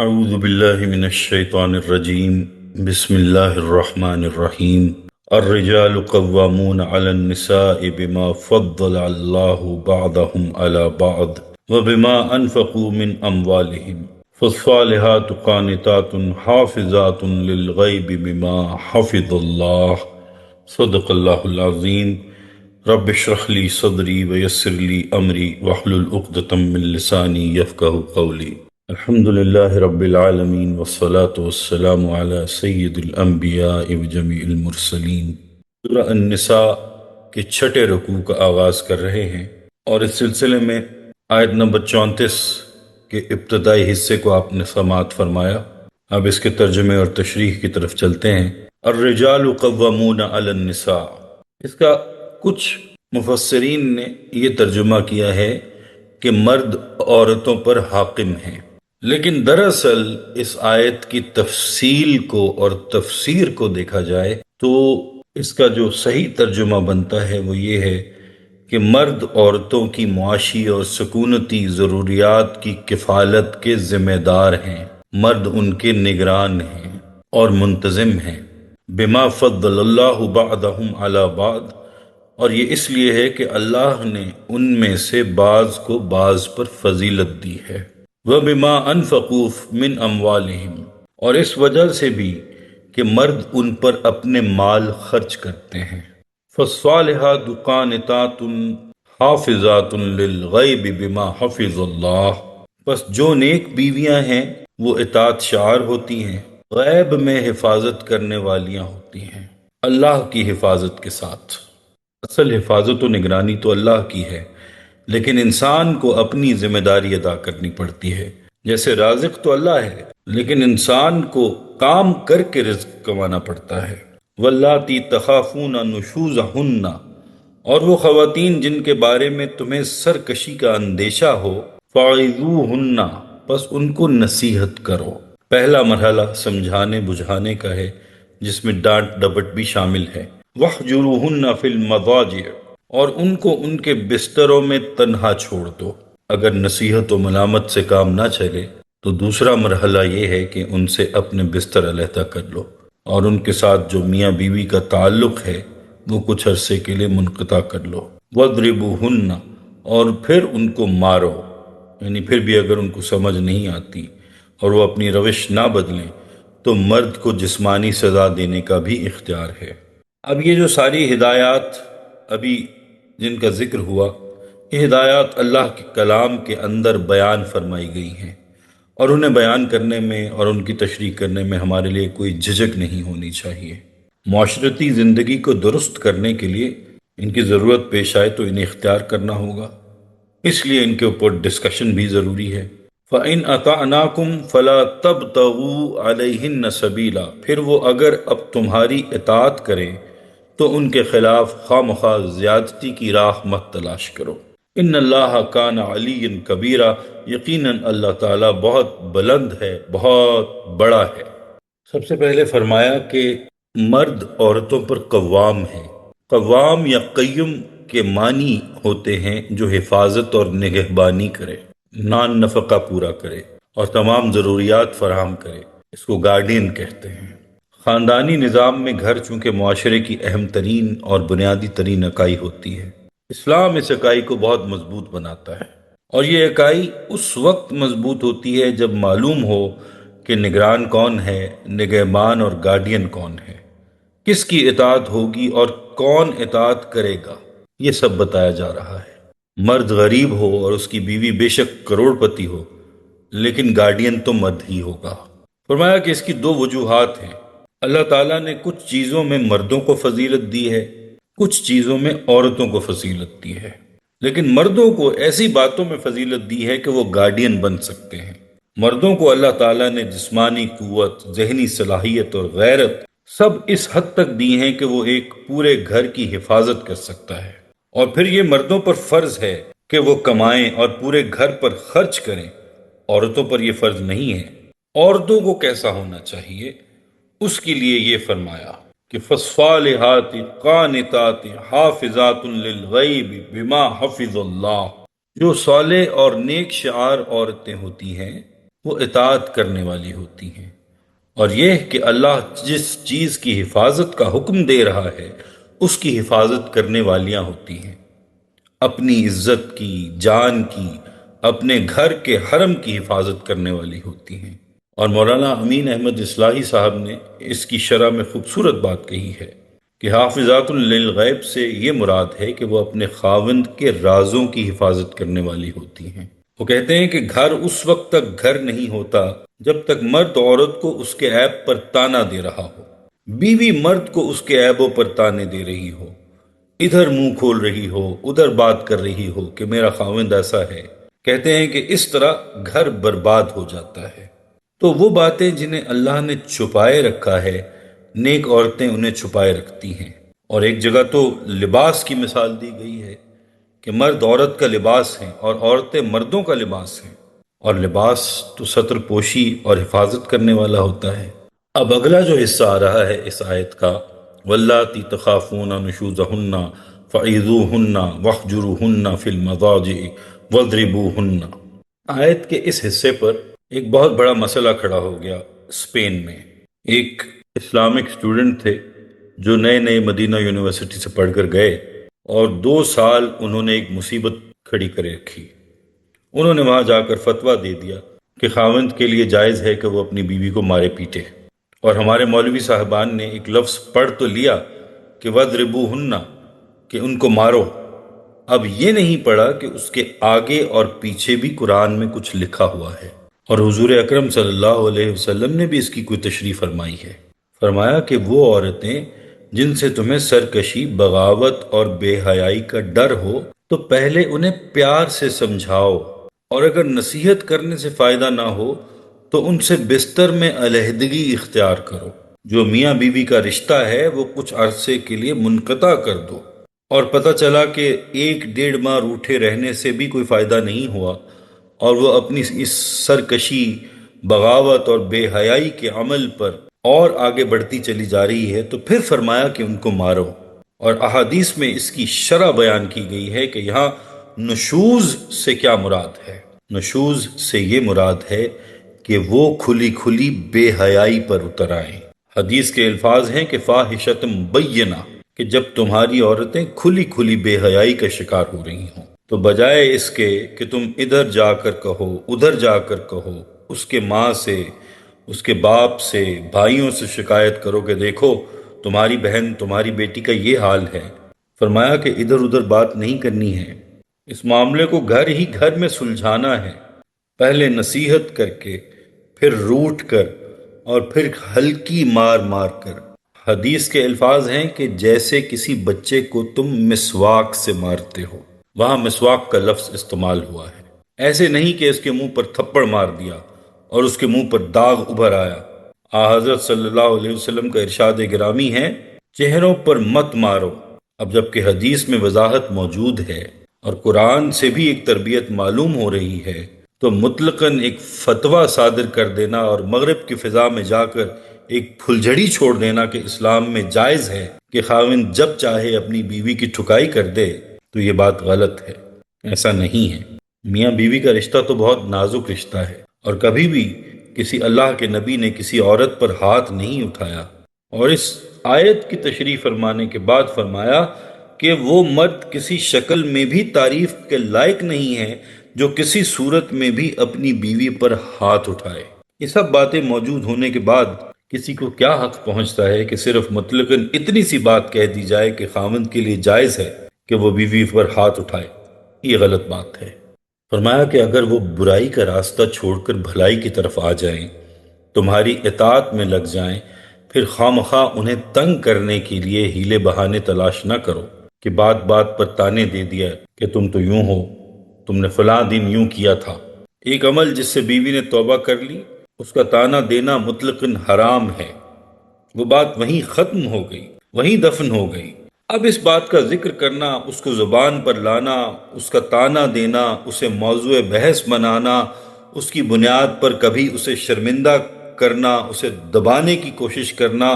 اعوذ باللہ من الشیطان الرجیم بسم اللہ الرحمن الرحیم الرجال قوامون علی النساء بما فضل اللہ بعضهم علی بعض وبما انفقوا من اموالهم فالصالحات قانتات حافظات للغیب بما حفظ اللہ صدق اللہ العظیم رب اشرح لی صدری ویسر لی امری واحلل عقدۃ من لسانی یفقهوا قولی الحمد للہ رب العالمین والصلاة والسلام علی سید الانبیاء وجمیع المرسلین۔ سورہ النساء کے چھٹے رکوع کا آغاز کر رہے ہیں اور اس سلسلے میں آیت نمبر 34 کے ابتدائی حصے کو آپ نے سماعت فرمایا۔ اب اس کے ترجمے اور تشریح کی طرف چلتے ہیں۔ الرجال قوامون علی النساء، اس کا کچھ مفسرین نے یہ ترجمہ کیا ہے کہ مرد عورتوں پر حاکم ہیں، لیکن دراصل اس آیت کی تفصیل کو اور تفسیر کو دیکھا جائے تو اس کا جو صحیح ترجمہ بنتا ہے وہ یہ ہے کہ مرد عورتوں کی معاشی اور سکونتی ضروریات کی کفالت کے ذمہ دار ہیں، مرد ان کے نگران ہیں اور منتظم ہیں۔ بما فضل اللہ بعضهم علی بعض، اور یہ اس لیے ہے کہ اللہ نے ان میں سے بعض کو بعض پر فضیلت دی ہے۔ وَبِمَا أَنفَقُوا مِنْ أَمْوَالِهِمْ، اور اس وجہ سے بھی کہ مرد ان پر اپنے مال خرچ کرتے ہیں۔ فَالصَّالِحَاتُ قَانِتَاتٌ حَافِظَاتٌ لِلْغَيْبِ بِمَا حَفِظَ اللَّهُ، بس جو نیک بیویاں ہیں وہ اطاعت شعار ہوتی ہیں، غیب میں حفاظت کرنے والیاں ہوتی ہیں، اللہ کی حفاظت کے ساتھ۔ اصل حفاظت و نگرانی تو اللہ کی ہے، لیکن انسان کو اپنی ذمہ داری ادا کرنی پڑتی ہے۔ جیسے رازق تو اللہ ہے، لیکن انسان کو کام کر کے رزق کمانا پڑتا ہے۔ واللاتی تخافون نشوزہن، اور وہ خواتین جن کے بارے میں تمہیں سرکشی کا اندیشہ ہو، فعظوہن، بس ان کو نصیحت کرو۔ پہلا مرحلہ سمجھانے بجھانے کا ہے، جس میں ڈانٹ ڈپٹ بھی شامل ہے۔ وَاحْجُرُوهُنَّ فِي الْمَضَاجِعِ، اور ان کو ان کے بستروں میں تنہا چھوڑ دو۔ اگر نصیحت و ملامت سے کام نہ چلے تو دوسرا مرحلہ یہ ہے کہ ان سے اپنے بستر علیحدہ کر لو، اور ان کے ساتھ جو میاں بیوی کا تعلق ہے وہ کچھ عرصے کے لیے منقطع کر لو۔ وَاضْرِبُوهُنَّ، اور پھر ان کو مارو، یعنی پھر بھی اگر ان کو سمجھ نہیں آتی اور وہ اپنی روش نہ بدلیں تو مرد کو جسمانی سزا دینے کا بھی اختیار ہے۔ اب یہ جو ساری ہدایات ابھی جن کا ذکر ہوا، یہ ہدایات اللہ کے کلام کے اندر بیان فرمائی گئی ہیں، اور انہیں بیان کرنے میں اور ان کی تشریح کرنے میں ہمارے لیے کوئی جھجک نہیں ہونی چاہیے۔ معاشرتی زندگی کو درست کرنے کے لیے ان کی ضرورت پیش آئے تو انہیں اختیار کرنا ہوگا، اس لیے ان کے اوپر ڈسکشن بھی ضروری ہے۔ فَإِنْ أَطَعْنَاكُمْ فَلَا تَبْتَغُوا عَلَيْهِنَّ سَبِيلًا، پھر وہ اگر اب تمہاری اطاعت کریں تو ان کے خلاف خواہ مخواہ زیادتی کی راہ مت تلاش کرو۔ ان اللہ کان علی کبیرہ، یقیناً اللہ تعالیٰ بہت بلند ہے، بہت بڑا ہے۔ سب سے پہلے فرمایا کہ مرد عورتوں پر قوام ہیں۔ قوام یا قیم کے معنی ہوتے ہیں جو حفاظت اور نگہبانی کرے، نان نفقہ پورا کرے اور تمام ضروریات فراہم کرے، اس کو گارڈین کہتے ہیں۔ خاندانی نظام میں گھر چونکہ معاشرے کی اہم ترین اور بنیادی ترین اکائی ہوتی ہے، اسلام اس اکائی کو بہت مضبوط بناتا ہے، اور یہ اکائی اس وقت مضبوط ہوتی ہے جب معلوم ہو کہ نگران کون ہے، نگہبان اور گارڈین کون ہے، کس کی اطاعت ہوگی اور کون اطاعت کرے گا، یہ سب بتایا جا رہا ہے۔ مرد غریب ہو اور اس کی بیوی بے شک کروڑ پتی ہو، لیکن گارڈین تو مرد ہی ہوگا۔ فرمایا کہ اس کی دو وجوہات ہیں۔ اللہ تعالیٰ نے کچھ چیزوں میں مردوں کو فضیلت دی ہے، کچھ چیزوں میں عورتوں کو فضیلت دی ہے، لیکن مردوں کو ایسی باتوں میں فضیلت دی ہے کہ وہ گارڈین بن سکتے ہیں۔ مردوں کو اللہ تعالیٰ نے جسمانی قوت، ذہنی صلاحیت اور غیرت سب اس حد تک دی ہیں کہ وہ ایک پورے گھر کی حفاظت کر سکتا ہے، اور پھر یہ مردوں پر فرض ہے کہ وہ کمائیں اور پورے گھر پر خرچ کریں، عورتوں پر یہ فرض نہیں ہے۔ عورتوں کو کیسا ہونا چاہیے، اس کے لیے یہ فرمایا کہ فَالصَّالِحَاتِ قَانِتَاتِ حَافِظَاتٌ لِلْغَیْبِ بِمَا حَفِظَ اللَّهُ، جو صالح اور نیک شعار عورتیں ہوتی ہیں وہ اطاعت کرنے والی ہوتی ہیں، اور یہ کہ اللہ جس چیز کی حفاظت کا حکم دے رہا ہے اس کی حفاظت کرنے والیاں ہوتی ہیں، اپنی عزت کی، جان کی، اپنے گھر کے حرم کی حفاظت کرنے والی ہوتی ہیں۔ اور مولانا امین احمد اصلاحی صاحب نے اس کی شرح میں خوبصورت بات کہی ہے کہ حافظات للغیب سے یہ مراد ہے کہ وہ اپنے خاوند کے رازوں کی حفاظت کرنے والی ہوتی ہیں۔ وہ کہتے ہیں کہ گھر اس وقت تک گھر نہیں ہوتا جب تک مرد عورت کو اس کے عیب پر تانا دے رہا ہو، بیوی مرد کو اس کے عیبوں پر تانے دے رہی ہو، ادھر منہ کھول رہی ہو، ادھر بات کر رہی ہو کہ میرا خاوند ایسا ہے۔ کہتے ہیں کہ اس طرح گھر برباد ہو جاتا ہے۔ تو وہ باتیں جنہیں اللہ نے چھپائے رکھا ہے، نیک عورتیں انہیں چھپائے رکھتی ہیں۔ اور ایک جگہ تو لباس کی مثال دی گئی ہے کہ مرد عورت کا لباس ہیں اور عورتیں مردوں کا لباس ہیں، اور لباس تو ستر پوشی اور حفاظت کرنے والا ہوتا ہے۔ اب اگلا جو حصہ آ رہا ہے اس آیت کا، واللاتی تخافون نشوزہن فعظوہن واہجروہن فی المضاجع واضربوہن، آیت کے اس حصے پر ایک بہت بڑا مسئلہ کھڑا ہو گیا اسپین میں۔ ایک اسلامک اسٹوڈنٹ تھے جو نئے نئے مدینہ یونیورسٹی سے پڑھ کر گئے، اور 2 سال انہوں نے ایک مصیبت کھڑی کر رکھی۔ انہوں نے وہاں جا کر فتویٰ دے دیا کہ خاوند کے لیے جائز ہے کہ وہ اپنی بیوی کو مارے پیٹے، اور ہمارے مولوی صاحبان نے ایک لفظ پڑھ تو لیا کہ وَضْرِبُوهُنَّ، کہ ان کو مارو، اب یہ نہیں پڑھا کہ اس کے آگے اور پیچھے بھی قرآن میں کچھ لکھا ہوا ہے، اور حضور اکرم صلی اللہ علیہ وسلم نے بھی اس کی کوئی تشریح فرمائی ہے۔ فرمایا کہ وہ عورتیں جن سے تمہیں سرکشی، بغاوت اور بے حیائی کا ڈر ہو تو پہلے انہیں پیار سے سمجھاؤ، اور اگر نصیحت کرنے سے فائدہ نہ ہو تو ان سے بستر میں علیحدگی اختیار کرو۔ جو میاں بیوی کا رشتہ ہے وہ کچھ عرصے کے لیے منقطع کر دو، اور پتہ چلا کہ 1 ڈیڑھ ماہ روٹھے رہنے سے بھی کوئی فائدہ نہیں ہوا، اور وہ اپنی اس سرکشی، بغاوت اور بے حیائی کے عمل پر اور آگے بڑھتی چلی جا رہی ہے، تو پھر فرمایا کہ ان کو مارو۔ اور احادیث میں اس کی شرح بیان کی گئی ہے کہ یہاں نشوز سے کیا مراد ہے۔ نشوز سے یہ مراد ہے کہ وہ کھلی کھلی بے حیائی پر اتر آئیں۔ حدیث کے الفاظ ہیں کہ فاحشۃ مبینہ، کہ جب تمہاری عورتیں کھلی کھلی بے حیائی کا شکار ہو رہی ہوں، تو بجائے اس کے کہ تم ادھر جا کر کہو، ادھر جا کر کہو، اس کے ماں سے، اس کے باپ سے، بھائیوں سے شکایت کرو کہ دیکھو تمہاری بہن، تمہاری بیٹی کا یہ حال ہے، فرمایا کہ ادھر ادھر بات نہیں کرنی ہے، اس معاملے کو گھر ہی گھر میں سلجھانا ہے، پہلے نصیحت کر کے، پھر روٹ کر، اور پھر ہلکی مار مار کر۔ حدیث کے الفاظ ہیں کہ جیسے کسی بچے کو تم مسواک سے مارتے ہو، وہاں مسواک کا لفظ استعمال ہوا ہے، ایسے نہیں کہ اس کے منہ پر تھپڑ مار دیا اور اس کے منہ پر داغ ابھر آیا۔ حضرت صلی اللہ علیہ وسلم کا ارشاد گرامی ہے، چہروں پر مت مارو۔ اب جبکہ حدیث میں وضاحت موجود ہے اور قرآن سے بھی ایک تربیت معلوم ہو رہی ہے، تو مطلقاً ایک فتویٰ صادر کر دینا اور مغرب کی فضا میں جا کر ایک پھلجھڑی چھوڑ دینا کہ اسلام میں جائز ہے کہ خاوند جب چاہے اپنی بیوی کی ٹھکائی کر دے، تو یہ بات غلط ہے، ایسا نہیں ہے۔ میاں بیوی کا رشتہ تو بہت نازک رشتہ ہے، اور کبھی بھی کسی اللہ کے نبی نے کسی عورت پر ہاتھ نہیں اٹھایا۔ اور اس آیت کی تشریح فرمانے کے بعد فرمایا کہ وہ مرد کسی شکل میں بھی تعریف کے لائق نہیں ہے جو کسی صورت میں بھی اپنی بیوی پر ہاتھ اٹھائے۔ یہ سب باتیں موجود ہونے کے بعد کسی کو کیا حق پہنچتا ہے کہ صرف مطلقاً اتنی سی بات کہہ دی جائے کہ خاوند کے لیے جائز ہے کہ وہ بیوی پر ہاتھ اٹھائے؟ یہ غلط بات ہے۔ فرمایا کہ اگر وہ برائی کا راستہ چھوڑ کر بھلائی کی طرف آ جائیں، تمہاری اطاعت میں لگ جائیں، پھر خواہ انہیں تنگ کرنے کے لیے ہیلے بہانے تلاش نہ کرو کہ بات بات پر تانے دے دیا کہ تم تو یوں ہو، تم نے فلاں دن یوں کیا تھا۔ ایک عمل جس سے بیوی نے توبہ کر لی، اس کا تانا دینا مطلقاً حرام ہے۔ وہ بات وہیں ختم ہو گئی، وہیں دفن ہو گئی۔ اب اس بات کا ذکر کرنا، اس کو زبان پر لانا، اس کا تانا دینا، اسے موضوع بحث بنانا، اس کی بنیاد پر کبھی اسے شرمندہ کرنا، اسے دبانے کی کوشش کرنا،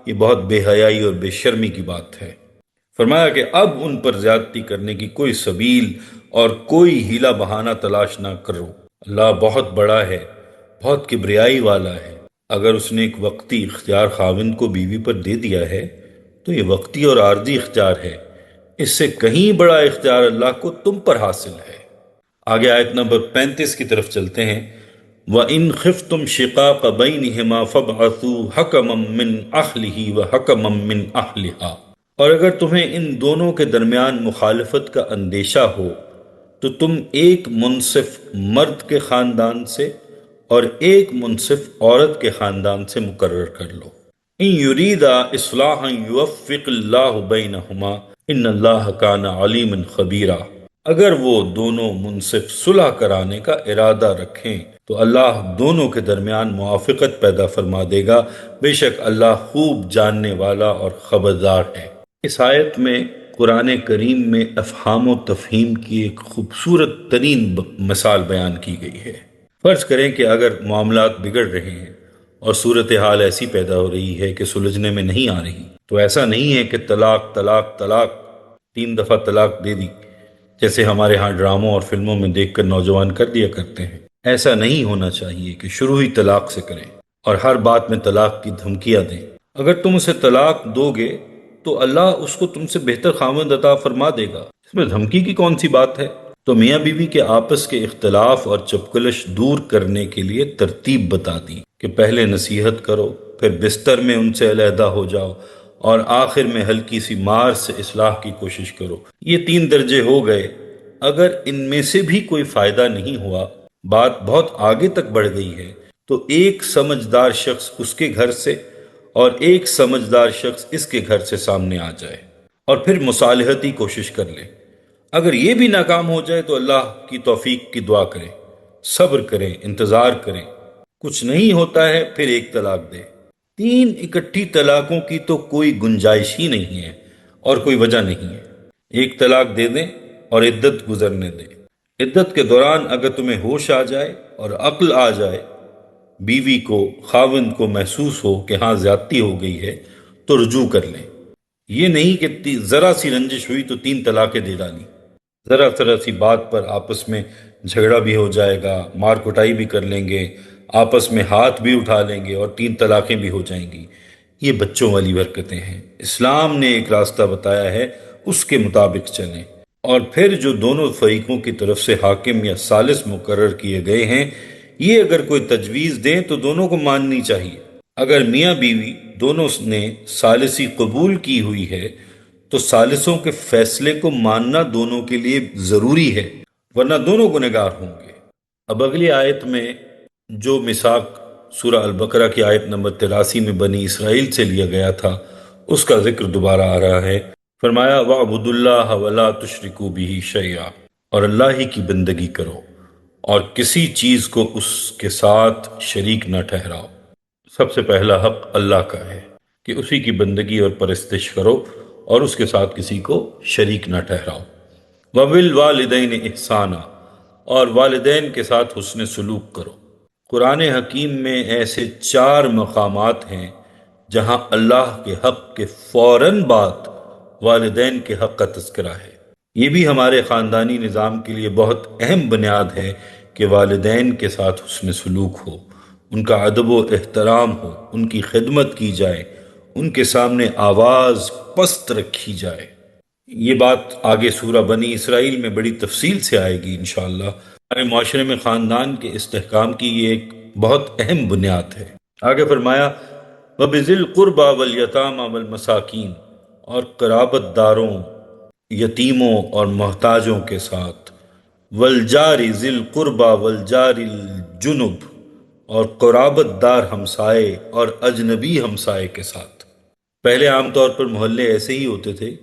یہ بہت بے حیائی اور بے شرمی کی بات ہے۔ فرمایا کہ اب ان پر زیادتی کرنے کی کوئی سبیل اور کوئی ہیلا بہانہ تلاش نہ کرو، اللہ بہت بڑا ہے بہت کبریائی والا ہے۔ اگر اس نے ایک وقتی اختیار خاوند کو بیوی پر دے دیا ہے تو یہ وقتی اور عارضی اختیار ہے، اس سے کہیں بڑا اختیار اللہ کو تم پر حاصل ہے۔ آگے آیت نمبر 35 کی طرف چلتے ہیں۔ وَإِنْ خِفْتُمْ شِقَاقَ بَيْنِهِمَا فَابْعَثُوا حَكَمًا مِّنْ أَهْلِهِ وَحَكَمًا مِّنْ أَهْلِهَا، اور اگر تمہیں ان دونوں کے درمیان مخالفت کا اندیشہ ہو تو تم ایک منصف مرد کے خاندان سے اور ایک منصف عورت کے خاندان سے مقرر کر لو۔ ان یریدا اصلاحا یوفق اللہ بینہما ان اللہ کان علیما خبیرا، اگر وہ دونوں منصف صلح کرانے کا ارادہ رکھیں تو اللہ دونوں کے درمیان موافقت پیدا فرما دے گا، بے شک اللہ خوب جاننے والا اور خبردار ہے۔ اس آیت میں قرآن کریم میں افہام و تفہیم کی ایک خوبصورت ترین مثال بیان کی گئی ہے۔ فرض کریں کہ اگر معاملات بگڑ رہے ہیں اور صورتحال ایسی پیدا ہو رہی ہے کہ سلجھنے میں نہیں آ رہی، تو ایسا نہیں ہے کہ طلاق طلاق طلاق 3 دفعہ طلاق دے دی، جیسے ہمارے ہاں ڈراموں اور فلموں میں دیکھ کر نوجوان کر دیا کرتے ہیں۔ ایسا نہیں ہونا چاہیے کہ شروع ہی طلاق سے کریں اور ہر بات میں طلاق کی دھمکیاں دیں۔ اگر تم اسے طلاق دو گے تو اللہ اس کو تم سے بہتر خاوند عطا فرما دے گا، اس میں دھمکی کی کون سی بات ہے؟ تو میاں بیوی کے آپس کے اختلاف اور چپکلش دور کرنے کے لیے ترتیب بتا دی کہ پہلے نصیحت کرو، پھر بستر میں ان سے علیحدہ ہو جاؤ اور آخر میں ہلکی سی مار سے اصلاح کی کوشش کرو۔ یہ 3 درجے ہو گئے۔ اگر ان میں سے بھی کوئی فائدہ نہیں ہوا، بات بہت آگے تک بڑھ گئی ہے، تو ایک سمجھدار شخص اس کے گھر سے اور ایک سمجھدار شخص اس کے گھر سے سامنے آ جائے اور پھر مصالحتی کوشش کر لے۔ اگر یہ بھی ناکام ہو جائے تو اللہ کی توفیق کی دعا کریں، صبر کریں، انتظار کریں۔ کچھ نہیں ہوتا ہے پھر ایک طلاق دے۔ 3 اکٹھی طلاقوں کی تو کوئی گنجائش ہی نہیں ہے اور کوئی وجہ نہیں ہے۔ ایک طلاق دے دیں اور عدت گزرنے دیں۔ عدت کے دوران اگر تمہیں ہوش آ جائے اور عقل آ جائے، بیوی کو خاوند کو محسوس ہو کہ ہاں زیادتی ہو گئی ہے، تو رجوع کر لیں۔ یہ نہیں کہ ذرا سی رنجش ہوئی تو 3 طلاقیں دے ڈالی۔ ذرا سی بات پر آپس میں جھگڑا بھی ہو جائے گا، مار کٹائی بھی کر لیں گے، آپس میں ہاتھ بھی اٹھا لیں گے اور 3 طلاقیں بھی ہو جائیں گی۔ یہ بچوں والی حرکتیں ہیں۔ اسلام نے ایک راستہ بتایا ہے، اس کے مطابق چلیں۔ اور پھر جو دونوں فریقوں کی طرف سے حاکم یا ثالث مقرر کیے گئے ہیں، یہ اگر کوئی تجویز دیں تو دونوں کو ماننی چاہیے۔ اگر میاں بیوی دونوں نے ثالثی قبول کی ہوئی ہے تو ثالثوں کے فیصلے کو ماننا دونوں کے لیے ضروری ہے، ورنہ دونوں گنہگار ہوں گے۔ اب اگلی آیت میں جو میثاق سورہ البقرہ کی آیت نمبر 83 میں بنی اسرائیل سے لیا گیا تھا، اس کا ذکر دوبارہ آ رہا ہے۔ فرمایا وَاعْبُدُوا اللَّهَ وَلَا تُشْرِكُوا بِهِ شَيْئًا، اور اللہ ہی کی بندگی کرو اور کسی چیز کو اس کے ساتھ شریک نہ ٹھہراؤ۔ سب سے پہلا حق اللہ کا ہے کہ اسی کی بندگی اور پرستش کرو اور اس کے ساتھ کسی کو شریک نہ ٹھہراؤ۔ وَبِالْوَالِدَيْنِ إِحْسَانًا، اور والدین کے ساتھ حسن سلوک کرو۔ قرآن حکیم میں ایسے 4 مقامات ہیں جہاں اللہ کے حق کے فوراً بعد والدین کے حق کا تذکرہ ہے۔ یہ بھی ہمارے خاندانی نظام کے لیے بہت اہم بنیاد ہے کہ والدین کے ساتھ حسن سلوک ہو، ان کا ادب و احترام ہو، ان کی خدمت کی جائے، ان کے سامنے آواز پست رکھی جائے۔ یہ بات آگے سورہ بنی اسرائیل میں بڑی تفصیل سے آئے گی انشاءاللہ۔ ہمارے معاشرے میں خاندان کے استحکام کی یہ ایک بہت اہم بنیاد ہے۔ آگے فرمایا وَبِذِي الْقُرْبَى وَالْيَتَامَى وَالْمَسَاكِينِ، اور قرابت داروں، یتیموں اور محتاجوں کے ساتھ، وَالْجَارِ ذِي الْقُرْبَى وَالْجَارِ الْجُنُبِ، اور قرابت دار ہمسائے اور اجنبی ہمسائے کے ساتھ۔ پہلے عام طور پر محلے ایسے ہی ہوتے تھے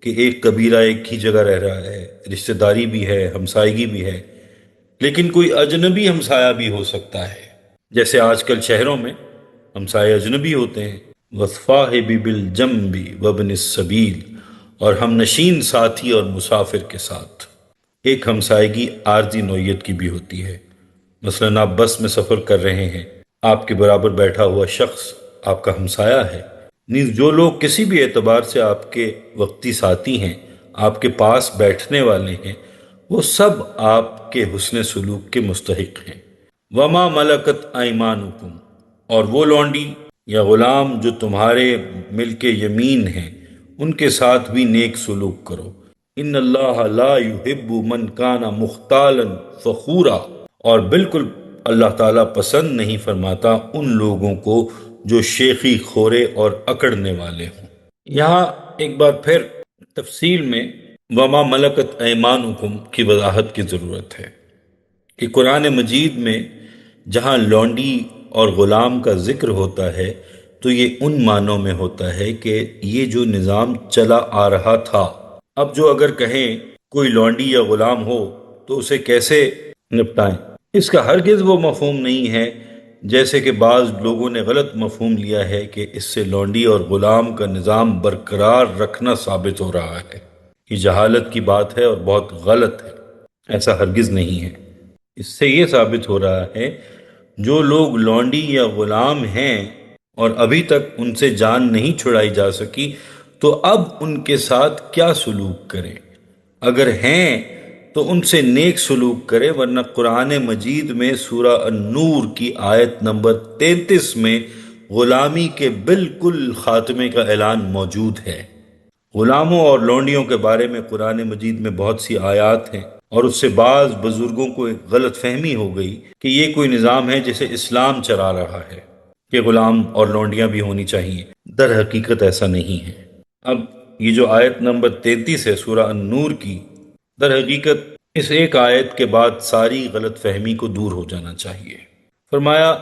کہ ایک قبیلہ ایک ہی جگہ رہ رہا ہے، رشتہ داری بھی ہے، ہمسائیگی بھی ہے، لیکن کوئی اجنبی ہمسایہ بھی ہو سکتا ہے، جیسے آج کل شہروں میں ہمسائے اجنبی ہوتے ہیں۔ وَالصَّاحِبِ بِالْجَنبِ وَابْنِ السَّبِیلِ، اور ہم نشین ساتھی اور مسافر کے ساتھ۔ ایک ہمسائیگی عارضی نوعیت کی بھی ہوتی ہے، مثلاً آپ بس میں سفر کر رہے ہیں، آپ کے برابر بیٹھا ہوا شخص آپ کا ہمسایہ ہے۔ نیز جو لوگ کسی بھی اعتبار سے آپ کے وقتی ساتھی ہیں، آپ کے پاس بیٹھنے والے ہیں، وہ سب آپ کے حسن سلوک کے مستحق ہیں۔ وما ملکت ایمانکم، اور وہ لونڈی یا غلام جو تمہارے ملک یمین ہیں ان کے ساتھ بھی نیک سلوک کرو۔ ان اللہ لا یحب من کان مختالا فخورا، اور بالکل اللہ تعالیٰ پسند نہیں فرماتا ان لوگوں کو جو شیخی خورے اور اکڑنے والے ہوں۔ یہاں ایک بار پھر تفصیل میں وما ملکت ایمانکم کی وضاحت کی ضرورت ہے کہ قرآن مجید میں جہاں لونڈی اور غلام کا ذکر ہوتا ہے تو یہ ان معنوں میں ہوتا ہے کہ یہ جو نظام چلا آ رہا تھا، اب جو اگر کہیں کوئی لونڈی یا غلام ہو تو اسے کیسے نپٹائیں، اس کا ہرگز وہ مفہوم نہیں ہے جیسے کہ بعض لوگوں نے غلط مفہوم لیا ہے کہ اس سے لونڈی اور غلام کا نظام برقرار رکھنا ثابت ہو رہا ہے۔ یہ جہالت کی بات ہے اور بہت غلط ہے، ایسا ہرگز نہیں ہے۔ اس سے یہ ثابت ہو رہا ہے جو لوگ لونڈی یا غلام ہیں اور ابھی تک ان سے جان نہیں چھڑائی جا سکی تو اب ان کے ساتھ کیا سلوک کریں؟ اگر ہیں تو ان سے نیک سلوک کرے، ورنہ قرآن مجید میں سورہ النور کی آیت نمبر 33 میں غلامی کے بالکل خاتمے کا اعلان موجود ہے۔ غلاموں اور لونڈیوں کے بارے میں قرآن مجید میں بہت سی آیات ہیں، اور اس سے بعض بزرگوں کو ایک غلط فہمی ہو گئی کہ یہ کوئی نظام ہے جسے اسلام چلا رہا ہے کہ غلام اور لونڈیاں بھی ہونی چاہیے۔ در حقیقت ایسا نہیں ہے۔ اب یہ جو آیت نمبر 33 ہے سورہ النور کی، در حقیقت اس ایک آیت کے بعد ساری غلط فہمی کو دور ہو جانا چاہیے۔ فرمایا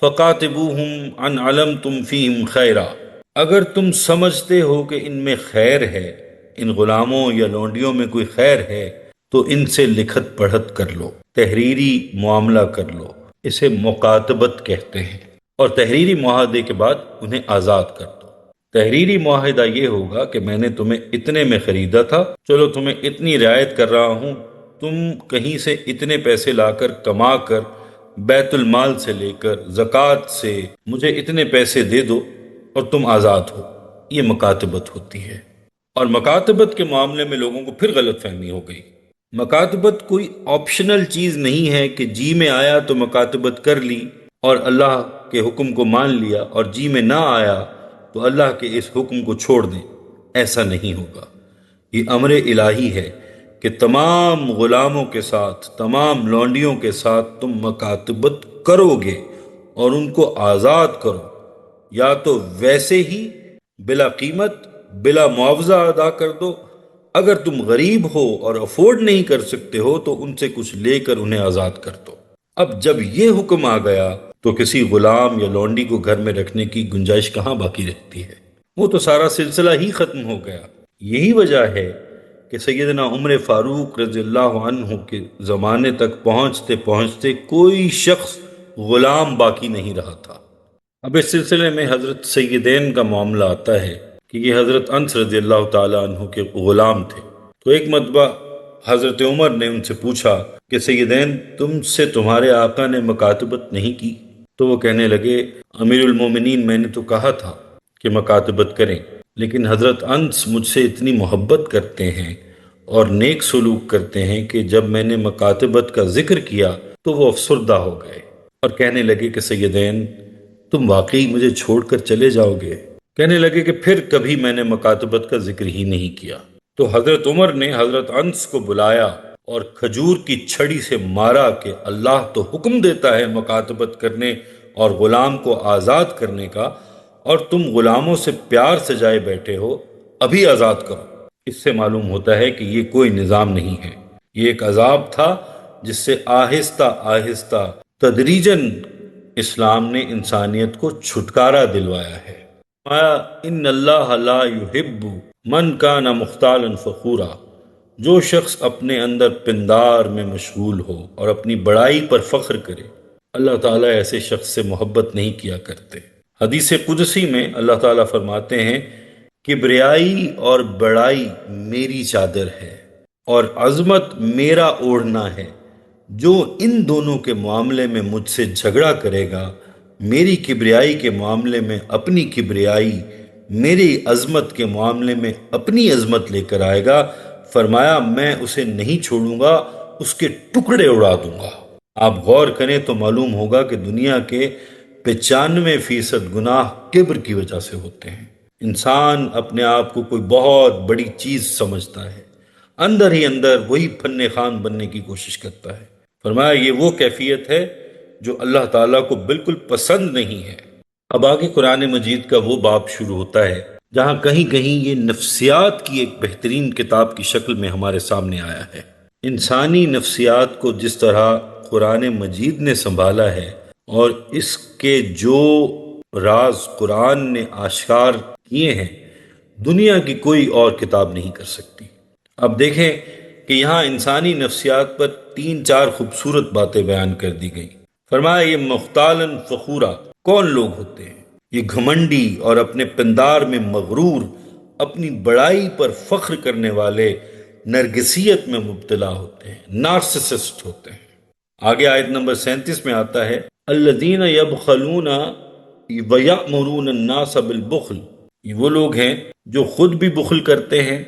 فَقَاتِبُوهُمْ أَنْ عَلَمْتُمْ فِيهِمْ خَيْرًا، اگر تم سمجھتے ہو کہ ان میں خیر ہے، ان غلاموں یا لونڈیوں میں کوئی خیر ہے تو ان سے لکھت پڑھت کر لو، تحریری معاملہ کر لو، اسے مکاتبت کہتے ہیں، اور تحریری معاہدے کے بعد انہیں آزاد کر دو۔ تحریری معاہدہ یہ ہوگا کہ میں نے تمہیں اتنے میں خریدا تھا، چلو تمہیں اتنی رعایت کر رہا ہوں، تم کہیں سے اتنے پیسے لا کر کما کر بیت المال سے لے کر زکوٰۃ سے مجھے اتنے پیسے دے دو اور تم آزاد ہو۔ یہ مکاتبت ہوتی ہے۔ اور مکاتبت کے معاملے میں لوگوں کو پھر غلط فہمی ہو گئی۔ مکاتبت کوئی آپشنل چیز نہیں ہے کہ جی میں آیا تو مکاتبت کر لی اور اللہ کے حکم کو مان لیا، اور جی میں نہ آیا تو اللہ کے اس حکم کو چھوڑ دیں۔ ایسا نہیں ہوگا۔ یہ امر الہی ہے کہ تمام غلاموں کے ساتھ، تمام لونڈیوں کے ساتھ تم مکاتبت کرو گے اور ان کو آزاد کرو، یا تو ویسے ہی بلا قیمت بلا معاوضہ ادا کر دو، اگر تم غریب ہو اور افورڈ نہیں کر سکتے ہو تو ان سے کچھ لے کر انہیں آزاد کر دو۔ اب جب یہ حکم آ گیا تو کسی غلام یا لونڈی کو گھر میں رکھنے کی گنجائش کہاں باقی رہتی ہے؟ وہ تو سارا سلسلہ ہی ختم ہو گیا۔ یہی وجہ ہے کہ سیدنا عمر فاروق رضی اللہ عنہ کے زمانے تک پہنچتے پہنچتے کوئی شخص غلام باقی نہیں رہا تھا۔ اب اس سلسلے میں حضرت سیدین کا معاملہ آتا ہے کہ یہ حضرت انس رضی اللہ تعالیٰ عنہ کے غلام تھے۔ تو ایک مرتبہ حضرت عمر نے ان سے پوچھا کہ سیدین، تم سے تمہارے آقا نے مکاتبت نہیں کی؟ تو وہ کہنے لگے امیر المومنین، میں نے تو کہا تھا کہ مکاتبت کریں، لیکن حضرت انس مجھ سے اتنی محبت کرتے ہیں اور نیک سلوک کرتے ہیں کہ جب میں نے مکاتبت کا ذکر کیا تو وہ افسردہ ہو گئے اور کہنے لگے کہ سیدین، تم واقعی مجھے چھوڑ کر چلے جاؤ گے؟ کہنے لگے کہ پھر کبھی میں نے مکاتبت کا ذکر ہی نہیں کیا۔ تو حضرت عمر نے حضرت انس کو بلایا اور کھجور کی چھڑی سے مارا کہ اللہ تو حکم دیتا ہے مکاتبت کرنے اور غلام کو آزاد کرنے کا، اور تم غلاموں سے پیار سجائے بیٹھے ہو، ابھی آزاد کرو۔ اس سے معلوم ہوتا ہے کہ یہ کوئی نظام نہیں ہے، یہ ایک عذاب تھا جس سے آہستہ آہستہ تدریجاً اسلام نے انسانیت کو چھٹکارا دلوایا ہے۔ ان اللہ لا یحب من کان مختالا فخورا، جو شخص اپنے اندر پندار میں مشغول ہو اور اپنی بڑائی پر فخر کرے، اللہ تعالیٰ ایسے شخص سے محبت نہیں کیا کرتے۔ حدیث قدسی میں اللہ تعالیٰ فرماتے ہیں کبریائی اور بڑائی میری چادر ہے اور عظمت میرا اوڑھنا ہے، جو ان دونوں کے معاملے میں مجھ سے جھگڑا کرے گا، میری کبریائی کے معاملے میں اپنی کبریائی، میری عظمت کے معاملے میں اپنی عظمت لے کر آئے گا، فرمایا میں اسے نہیں چھوڑوں گا، اس کے ٹکڑے اڑا دوں گا۔ آپ غور کریں تو معلوم ہوگا کہ دنیا کے 95% گناہ کبر کی وجہ سے ہوتے ہیں۔ انسان اپنے آپ کو کوئی بہت بڑی چیز سمجھتا ہے، اندر ہی اندر وہی فن خان بننے کی کوشش کرتا ہے۔ فرمایا یہ وہ کیفیت ہے جو اللہ تعالیٰ کو بالکل پسند نہیں ہے۔ اب آگے قرآن مجید کا وہ باب شروع ہوتا ہے جہاں کہیں کہیں یہ نفسیات کی ایک بہترین کتاب کی شکل میں ہمارے سامنے آیا ہے۔ انسانی نفسیات کو جس طرح قرآن مجید نے سنبھالا ہے اور اس کے جو راز قرآن نے آشکار کیے ہیں، دنیا کی کوئی اور کتاب نہیں کر سکتی۔ اب دیکھیں کہ یہاں انسانی نفسیات پر 3-4 خوبصورت باتیں بیان کر دی گئیں۔ فرمایا یہ مختالن فخورا کون لوگ ہوتے ہیں؟ یہ گھمنڈی اور اپنے پندار میں مغرور، اپنی بڑائی پر فخر کرنے والے، نرگسیت میں مبتلا ہوتے ہیں، نارسسسٹ ہوتے ہیں۔ آگے آیت نمبر 37 میں آتا ہے الذین یبخلون ویأمرون الناس بالبخل، یہ وہ لوگ ہیں جو خود بھی بخل کرتے ہیں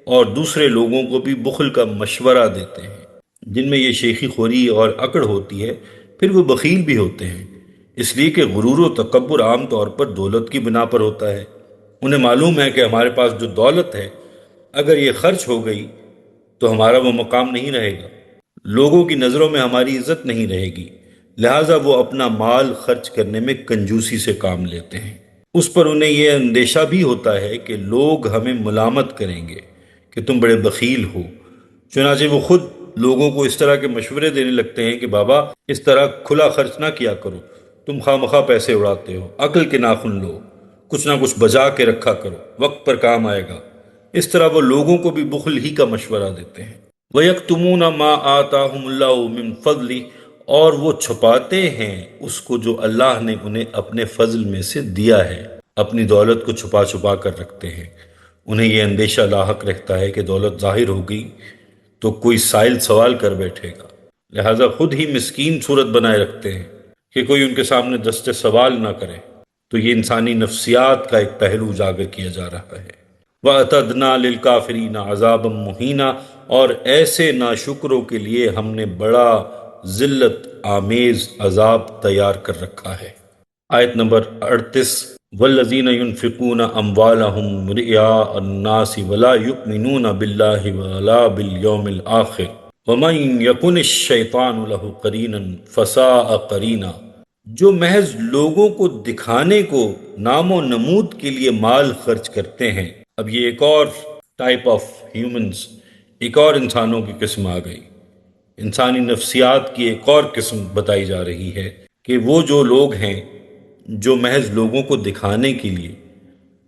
اور دوسرے لوگوں کو بھی بخل کا مشورہ دیتے ہیں، جن میں یہ شیخی خوری اور اکڑ ہوتی ہے، پھر وہ بخیل بھی ہوتے ہیں، اس لیے کہ غرور و تکبر عام طور پر دولت کی بنا پر ہوتا ہے۔ انہیں معلوم ہے کہ ہمارے پاس جو دولت ہے اگر یہ خرچ ہو گئی تو ہمارا وہ مقام نہیں رہے گا، لوگوں کی نظروں میں ہماری عزت نہیں رہے گی، لہٰذا وہ اپنا مال خرچ کرنے میں کنجوسی سے کام لیتے ہیں۔ اس پر انہیں یہ اندیشہ بھی ہوتا ہے کہ لوگ ہمیں ملامت کریں گے کہ تم بڑے بخیل ہو، چنانچہ وہ خود لوگوں کو اس طرح کے مشورے دینے لگتے ہیں کہ بابا اس طرح کھلا خرچ نہ کیا کرو، تم خواہ مخواہ پیسے اڑاتے ہو، عقل کے ناخن لو، کچھ نہ کچھ بجا کے رکھا کرو، وقت پر کام آئے گا۔ اس طرح وہ لوگوں کو بھی بخل ہی کا مشورہ دیتے ہیں۔ وَيَكْتُمُونَ مَا آتَاهُمُ اللَّهُ مِن فَضْلِهِ، اور وہ چھپاتے ہیں اس کو جو اللہ نے انہیں اپنے فضل میں سے دیا ہے، اپنی دولت کو چھپا چھپا کر رکھتے ہیں۔ انہیں یہ اندیشہ لاحق رہتا ہے کہ دولت ظاہر ہو گئی تو کوئی سائل سوال کر بیٹھے گا، لہٰذا خود ہی مسکین صورت بنائے رکھتے ہیں کہ کوئی ان کے سامنے دست سوال نہ کرے۔ تو یہ انسانی نفسیات کا ایک پہلو اجاگر کیا جا رہا ہے۔ وَأَتَدْنَا لِلْكَافِرِينَ عَذَابًا مُحِينًا، اور ایسے ناشکروں کے لیے ہم نے بڑا ذلت آمیز عذاب تیار کر رکھا ہے۔ آیت نمبر 38 وَالَّذِينَ يُنْفِقُونَ أَمْوَالَهُمْ رِئَاءَ النَّاسِ وَلَا يُؤْمِنُونَ بِاللَّهِ وَلَا بِالْيَوْمِ الْآخِرِ وَمَنْ يَكُنِ الشَّيْطَانُ لَهُ قَرِينًا فَسَاءَ قَرِينًا، جو محض لوگوں کو دکھانے کو نام و نمود کے لیے مال خرچ کرتے ہیں۔ اب یہ ایک اور ٹائپ آف ہیومنز، ایک اور انسانوں کی قسم آ گئی، انسانی نفسیات کی ایک اور قسم بتائی جا رہی ہے کہ وہ جو لوگ ہیں جو محض لوگوں کو دکھانے کے لیے،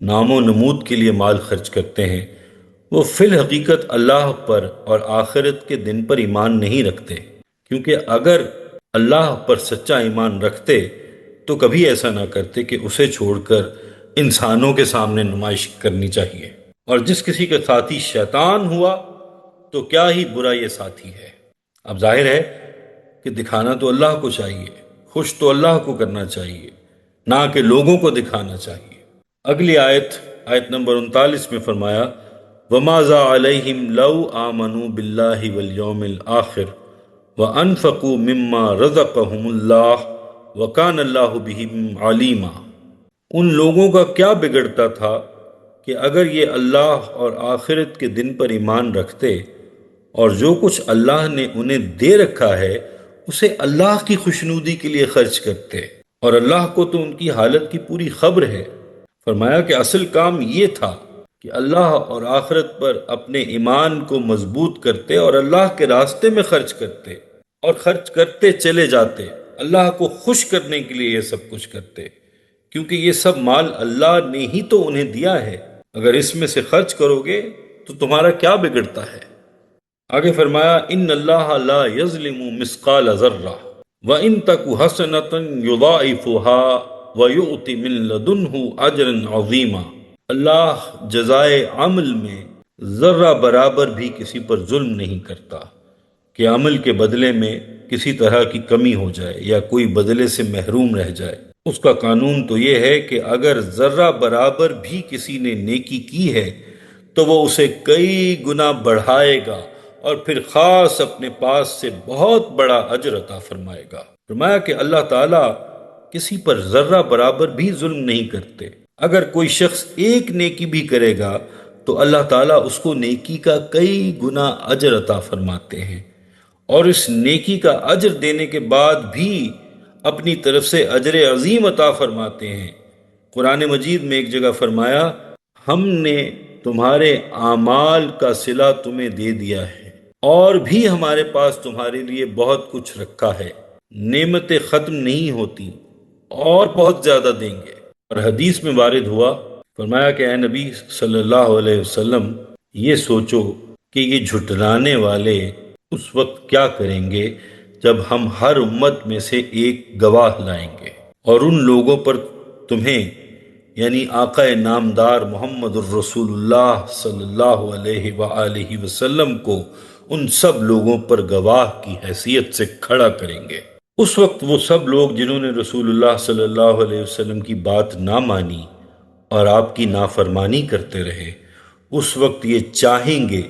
نام و نمود کے لیے مال خرچ کرتے ہیں، وہ فی الحقیقت اللہ پر اور آخرت کے دن پر ایمان نہیں رکھتے، کیونکہ اگر اللہ پر سچا ایمان رکھتے تو کبھی ایسا نہ کرتے کہ اسے چھوڑ کر انسانوں کے سامنے نمائش کرنی چاہیے۔ اور جس کسی کا ساتھی شیطان ہوا تو کیا ہی برا یہ ساتھی ہے۔ اب ظاہر ہے کہ دکھانا تو اللہ کو چاہیے، خوش تو اللہ کو کرنا چاہیے، نہ کہ لوگوں کو دکھانا چاہیے۔ اگلی آیت نمبر 39 میں فرمایا وَمَاذَا عَلَيْهِمْ لَوْ آمَنُوا بِاللَّهِ وَالْيَوْمِ الْآخِرِ وَأَنفَقُوا مِمَّا رَزَقَهُمُ اللَّهُ وَكَانَ اللَّهُ بِهِمْ عَلِيمًا، ان لوگوں کا کیا بگڑتا تھا کہ اگر یہ اللہ اور آخرت کے دن پر ایمان رکھتے اور جو کچھ اللہ نے انہیں دے رکھا ہے اسے اللہ کی خوشنودی کے لیے خرچ کرتے، اور اللہ کو تو ان کی حالت کی پوری خبر ہے۔ فرمایا کہ اصل کام یہ تھا کہ اللہ اور آخرت پر اپنے ایمان کو مضبوط کرتے اور اللہ کے راستے میں خرچ کرتے، اور خرچ کرتے چلے جاتے، اللہ کو خوش کرنے کے لیے یہ سب کچھ کرتے، کیونکہ یہ سب مال اللہ نے ہی تو انہیں دیا ہے۔ اگر اس میں سے خرچ کرو گے تو تمہارا کیا بگڑتا ہے؟ آگے فرمایا ان اللہ لا یظلم مثقال ذرہ وان تک حسنۃ یضاعفها ویؤت من لدنہ اجرا عظیما، اللہ جزائے عمل میں ذرہ برابر بھی کسی پر ظلم نہیں کرتا کہ عمل کے بدلے میں کسی طرح کی کمی ہو جائے یا کوئی بدلے سے محروم رہ جائے۔ اس کا قانون تو یہ ہے کہ اگر ذرہ برابر بھی کسی نے نیکی کی ہے تو وہ اسے کئی گنا بڑھائے گا اور پھر خاص اپنے پاس سے بہت بڑا اجر عطا فرمائے گا۔ فرمایا کہ اللہ تعالیٰ کسی پر ذرہ برابر بھی ظلم نہیں کرتے۔ اگر کوئی شخص ایک نیکی بھی کرے گا تو اللہ تعالیٰ اس کو نیکی کا کئی گنا اجر عطا فرماتے ہیں، اور اس نیکی کا اجر دینے کے بعد بھی اپنی طرف سے اجر عظیم عطا فرماتے ہیں۔ قرآن مجید میں ایک جگہ فرمایا، ہم نے تمہارے اعمال کا صلہ تمہیں دے دیا ہے، اور بھی ہمارے پاس تمہارے لیے بہت کچھ رکھا ہے، نعمتیں ختم نہیں ہوتی، اور بہت زیادہ دیں گے۔ اور حدیث میں وارد ہوا، فرمایا کہ اے نبی صلی اللہ علیہ وسلم، یہ سوچو کہ یہ جھٹلانے والے اس وقت کیا کریں گے جب ہم ہر امت میں سے ایک گواہ لائیں گے، اور ان لوگوں پر تمہیں یعنی آقا نامدار محمد الرسول اللہ صلی اللہ علیہ وآلہ وسلم کو ان سب لوگوں پر گواہ کی حیثیت سے کھڑا کریں گے۔ اس وقت وہ سب لوگ جنہوں نے رسول اللہ صلی اللہ علیہ وسلم کی بات نہ مانی اور آپ کی نافرمانی کرتے رہے، اس وقت یہ چاہیں گے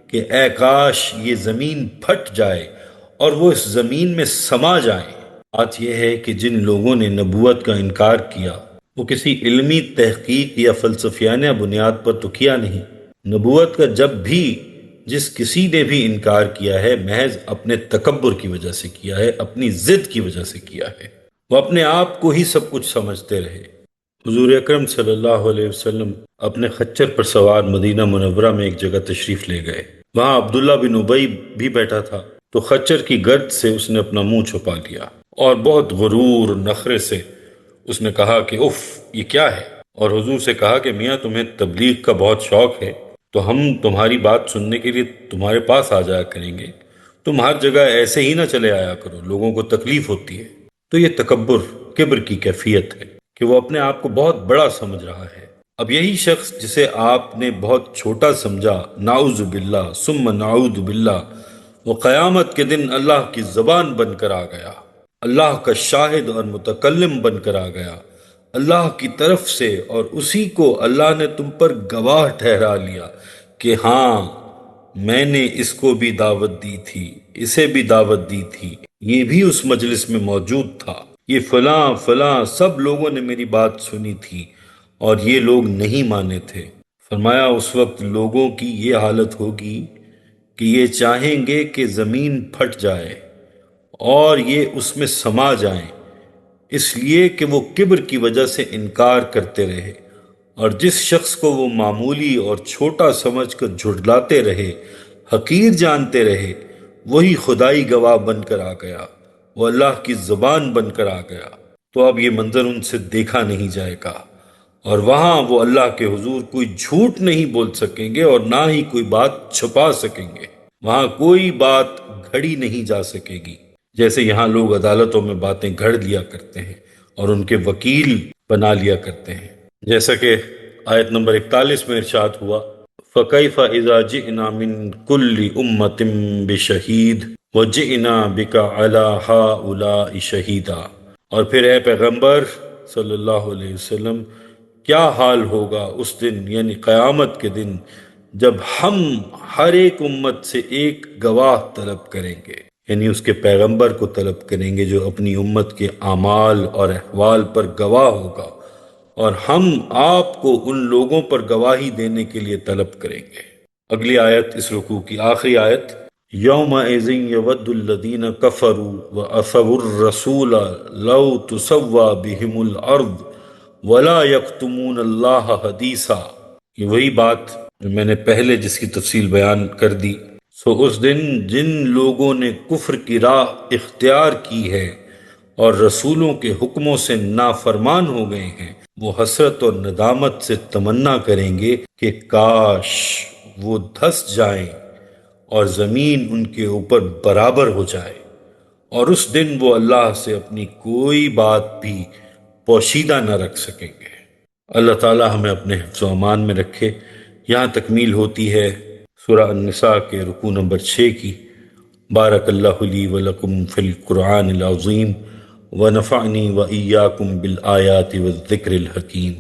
کہ اے کاش یہ زمین پھٹ جائے اور وہ اس زمین میں سما جائیں۔ بات یہ ہے کہ جن لوگوں نے نبوت کا انکار کیا وہ کسی علمی تحقیق یا فلسفیانہ بنیاد پر تو کیا نہیں۔ نبوت کا جب بھی جس کسی نے بھی انکار کیا ہے محض اپنے تکبر کی وجہ سے کیا ہے، اپنی ضد کی وجہ سے کیا ہے، وہ اپنے آپ کو ہی سب کچھ سمجھتے رہے۔ حضور اکرم صلی اللہ علیہ وسلم اپنے خچر پر سوار مدینہ منورہ میں ایک جگہ تشریف لے گئے۔ وہاں عبداللہ بن ابی بھی بیٹھا تھا، تو خچر کی گرد سے اس نے اپنا منہ چھپا لیا اور بہت غرور اور نخرے سے اس نے کہا کہ اف، یہ کیا ہے؟ اور حضور سے کہا کہ میاں تمہیں تبلیغ کا بہت شوق ہے تو ہم تمہاری بات سننے کے لیے تمہارے پاس آ جایا کریں گے، تم ہر جگہ ایسے ہی نہ چلے آیا کرو، لوگوں کو تکلیف ہوتی ہے۔ تو یہ تکبر، کبر کی کیفیت ہے کہ وہ اپنے آپ کو بہت بڑا سمجھ رہا ہے۔ اب یہی شخص جسے آپ نے بہت چھوٹا سمجھا، نعوذ باللہ ثم نعوذ باللہ، وہ قیامت کے دن اللہ کی زبان بن کر آ گیا، اللہ کا شاہد اور متکلم بن کر آ گیا اللہ کی طرف سے، اور اسی کو اللہ نے تم پر گواہ ٹھہرا لیا کہ ہاں میں نے اس کو بھی دعوت دی تھی، اسے بھی دعوت دی تھی، یہ بھی اس مجلس میں موجود تھا، یہ فلاں فلاں سب لوگوں نے میری بات سنی تھی اور یہ لوگ نہیں مانے تھے۔ فرمایا اس وقت لوگوں کی یہ حالت ہوگی کہ یہ چاہیں گے کہ زمین پھٹ جائے اور یہ اس میں سما جائیں، اس لیے کہ وہ کبر کی وجہ سے انکار کرتے رہے، اور جس شخص کو وہ معمولی اور چھوٹا سمجھ کر جھٹلاتے رہے، حقیر جانتے رہے، وہی خدائی گواہ بن کر آ گیا، وہ اللہ کی زبان بن کر آ گیا۔ تو اب یہ منظر ان سے دیکھا نہیں جائے گا، اور وہاں وہ اللہ کے حضور کوئی جھوٹ نہیں بول سکیں گے اور نہ ہی کوئی بات چھپا سکیں گے، وہاں کوئی بات گھڑی نہیں جا سکے گی، جیسے یہاں لوگ عدالتوں میں باتیں گھڑ لیا کرتے ہیں اور ان کے وکیل بنا لیا کرتے ہیں، جیسا کہ آیت نمبر 41 میں ارشاد ہوا، فَكَيْفَ إِذَا جِئْنَا مِن كُلِّ أُمَّةٍ بِشَهِيدٍ وَجِئْنَا بِكَ عَلَى هَؤُلَاءِ شَهِيدًا۔ اور پھر اے پیغمبر صلی اللہ علیہ وسلم، کیا حال ہوگا اس دن یعنی قیامت کے دن جب ہم ہر ایک امت سے ایک گواہ طلب کریں گے، یعنی اس کے پیغمبر کو طلب کریں گے جو اپنی امت کے اعمال اور احوال پر گواہ ہوگا، اور ہم آپ کو ان لوگوں پر گواہی دینے کے لیے طلب کریں گے۔ اگلی آیت اس رکوع کی آخری آیت، یومئذ یود الذین کفروا وعصوا الرسول لو تسوی بہم الارض ولا یکتمون اللہ حدیثا۔ یہ وہی بات جو میں نے پہلے جس کی تفصیل بیان کر دی۔ سو اس دن جن لوگوں نے کفر کی راہ اختیار کی ہے اور رسولوں کے حکموں سے نافرمان ہو گئے ہیں، وہ حسرت اور ندامت سے تمنا کریں گے کہ کاش وہ دھس جائیں اور زمین ان کے اوپر برابر ہو جائے، اور اس دن وہ اللہ سے اپنی کوئی بات بھی پوشیدہ نہ رکھ سکیں گے۔ اللہ تعالی ہمیں اپنے حفظ و امان میں رکھے۔ یہاں تکمیل ہوتی ہے سورہ النساء کے رکوع نمبر 6 کی۔ بارک اللہ لی ولکم فی القرآن العظیم ونفعنی وإیاکم بالآیات والذکر الحکیم۔